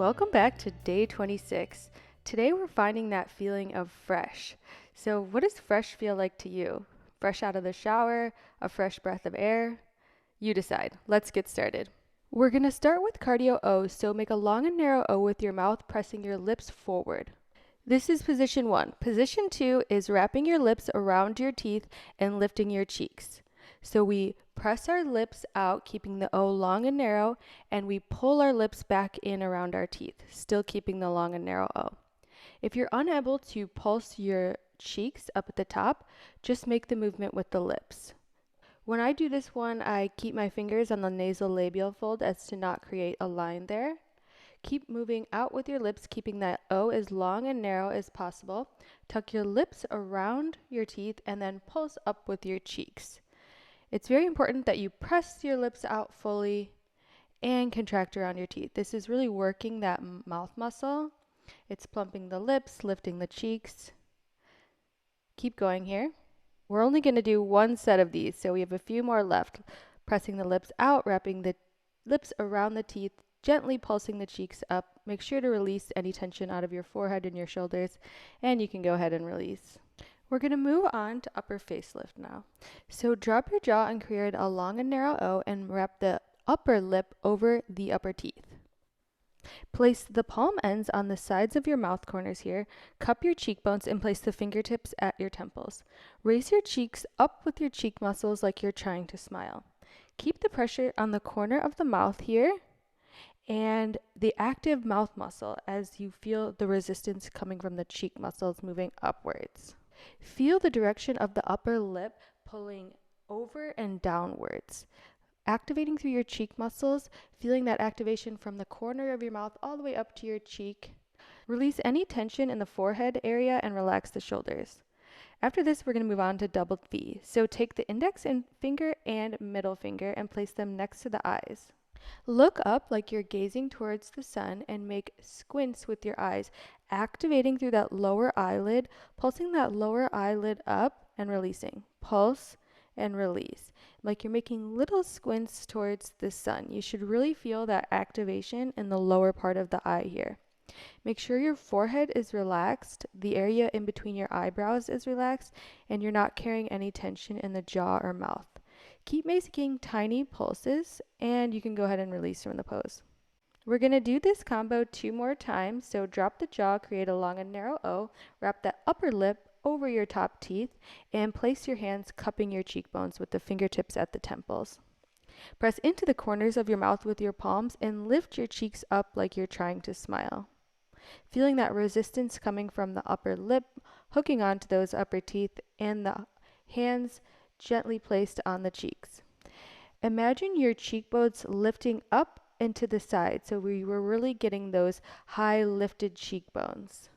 Welcome back to day 26. Today we're finding that feeling of fresh. So, what does fresh feel like to you? Fresh out of the shower, a fresh breath of air? You decide. Let's get started. We're going to start with cardio O, so make a long and narrow O with your mouth pressing your lips forward. This is position 1. Position 2 is wrapping your lips around your teeth and lifting your cheeks. So we press our lips out, keeping the O long and narrow, and we pull our lips back in around our teeth, still keeping the long and narrow O. If you're unable to pulse your cheeks up at the top, just make the movement with the lips. When I do this one, I keep my fingers on the nasolabial fold as to not create a line there. Keep moving out with your lips, keeping that O as long and narrow as possible. Tuck your lips around your teeth and then pulse up with your cheeks. It's very important that you press your lips out fully and contract around your teeth. This is really working that mouth muscle. It's plumping the lips, lifting the cheeks. Keep going here. We're only going to do one set of these, so we have a few more left. Pressing the lips out, wrapping the lips around the teeth, gently pulsing the cheeks up. Make sure to release any tension out of your forehead and your shoulders, and you can go ahead and release. We're going to move on to upper facelift now. So drop your jaw and create a long and narrow O and wrap the upper lip over the upper teeth. Place the palm ends on the sides of your mouth corners here. Cup your cheekbones and place the fingertips at your temples. Raise your cheeks up with your cheek muscles like you're trying to smile. Keep the pressure on the corner of the mouth here and the active mouth muscle as you feel the resistance coming from the cheek muscles moving upwards. Feel the direction of the upper lip pulling over and downwards. Activating through your cheek muscles, feeling that activation from the corner of your mouth all the way up to your cheek. Release any tension in the forehead area and relax the shoulders. After this, we're going to move on to double V. So take the index finger and middle finger and place them next to the eyes. Look up like you're gazing towards the sun and make squints with your eyes, activating through that lower eyelid, pulsing that lower eyelid up and releasing. Pulse and release. Like you're making little squints towards the sun. You should really feel that activation in the lower part of the eye here. Make sure your forehead is relaxed, the area in between your eyebrows is relaxed, and you're not carrying any tension in the jaw or mouth. Keep making tiny pulses, and you can go ahead and release from the pose. We're going to do this combo 2 more times, so drop the jaw, create a long and narrow O, wrap that upper lip over your top teeth, and place your hands cupping your cheekbones with the fingertips at the temples. Press into the corners of your mouth with your palms and lift your cheeks up like you're trying to smile. Feeling that resistance coming from the upper lip, hooking onto those upper teeth, and the hands gently placed on the cheeks. Imagine your cheekbones lifting up and to the side, so we were really getting those high lifted cheekbones.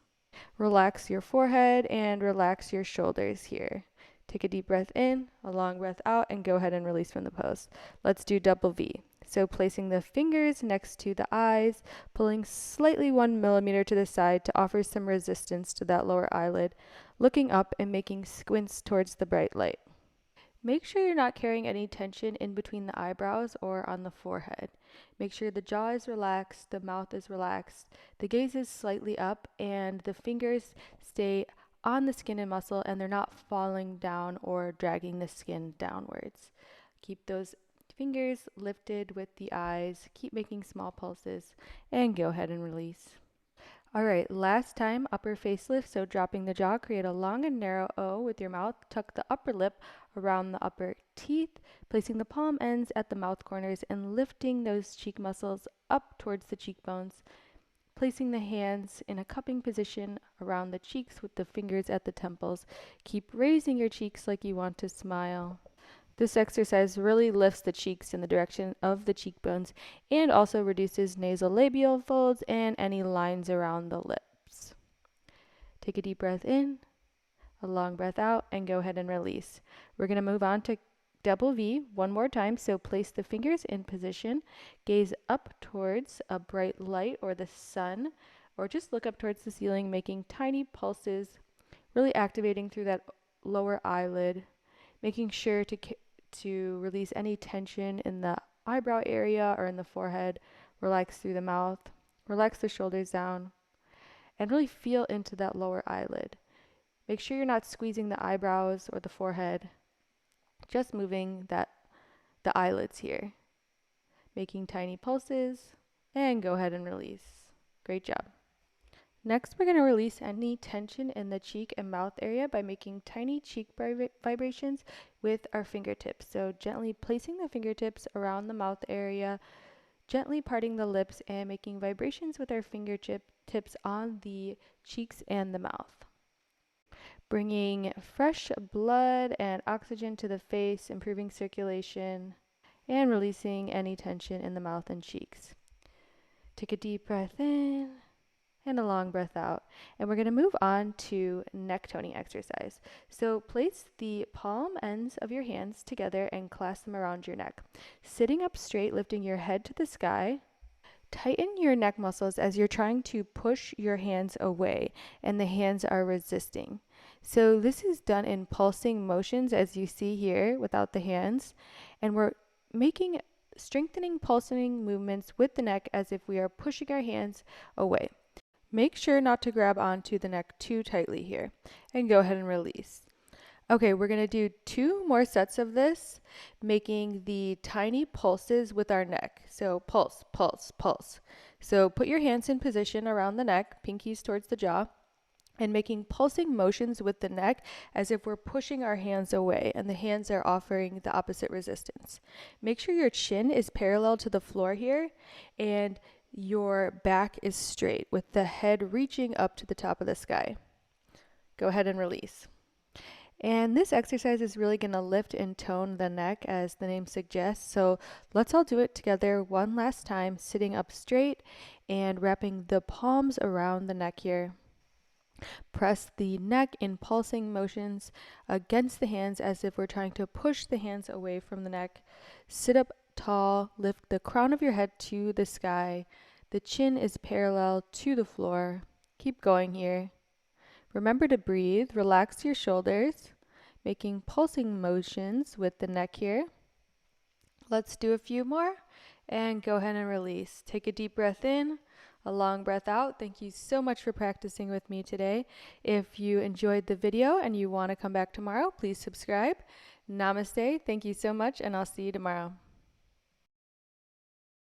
Relax your forehead and relax your shoulders here. Take a deep breath in, a long breath out, and go ahead and release from the pose. Let's do double V. So placing the fingers next to the eyes, pulling slightly 1 millimeter to the side to offer some resistance to that lower eyelid, looking up and making squints towards the bright light. Make sure you're not carrying any tension in between the eyebrows or on the forehead. Make sure the jaw is relaxed, the mouth is relaxed, the gaze is slightly up, and the fingers stay on the skin and muscle and they're not falling down or dragging the skin downwards. Keep those fingers lifted with the eyes, keep making small pulses, and go ahead and release. All right, last time, upper facelift. So dropping the jaw, create a long and narrow O with your mouth. Tuck the upper lip around the upper teeth, placing the palm ends at the mouth corners and lifting those cheek muscles up towards the cheekbones. Placing the hands in a cupping position around the cheeks with the fingers at the temples. Keep raising your cheeks like you want to smile. This exercise really lifts the cheeks in the direction of the cheekbones and also reduces nasolabial folds and any lines around the lips. Take a deep breath in, a long breath out, and go ahead and release. We're going to move on to double V one more time. So place the fingers in position, gaze up towards a bright light or the sun, or just look up towards the ceiling, making tiny pulses, really activating through that lower eyelid, making sure to release any tension in the eyebrow area or in the forehead. Relax through the mouth. Relax the shoulders down and really feel into that lower eyelid. Make sure you're not squeezing the eyebrows or the forehead, just moving the eyelids here, making tiny pulses, and go ahead and release. Great job. Next, we're going to release any tension in the cheek and mouth area by making tiny cheek vibrations with our fingertips. So gently placing the fingertips around the mouth area, gently parting the lips, and making vibrations with our fingertips on the cheeks and the mouth. Bringing fresh blood and oxygen to the face, improving circulation, and releasing any tension in the mouth and cheeks. Take a deep breath in and a long breath out. And we're going to move on to neck toning exercise. So place the palm ends of your hands together and clasp them around your neck. Sitting up straight, lifting your head to the sky. Tighten your neck muscles as you're trying to push your hands away and the hands are resisting. So this is done in pulsing motions as you see here without the hands. And we're making strengthening pulsing movements with the neck as if we are pushing our hands away. Make sure not to grab onto the neck too tightly here and go ahead and release. Okay, we're going to do 2 more sets of this, making the tiny pulses with our neck. So pulse, pulse, pulse. So put your hands in position around the neck, pinkies towards the jaw, and making pulsing motions with the neck as if we're pushing our hands away and the hands are offering the opposite resistance. Make sure your chin is parallel to the floor here and your back is straight with the head reaching up to the top of the sky. Go ahead and release. And this exercise is really going to lift and tone the neck as the name suggests. So let's all do it together one last time, sitting up straight and wrapping the palms around the neck here. Press the neck in pulsing motions against the hands as if we're trying to push the hands away from the neck. Sit up tall, lift the crown of your head to the sky. The chin is parallel to the floor. Keep going here. Remember to breathe. Relax your shoulders, making pulsing motions with the neck here. Let's do a few more and go ahead and release. Take a deep breath in, a long breath out. Thank you so much for practicing with me today. If you enjoyed the video and you want to come back tomorrow, please subscribe. Namaste. Thank you so much, and I'll see you tomorrow.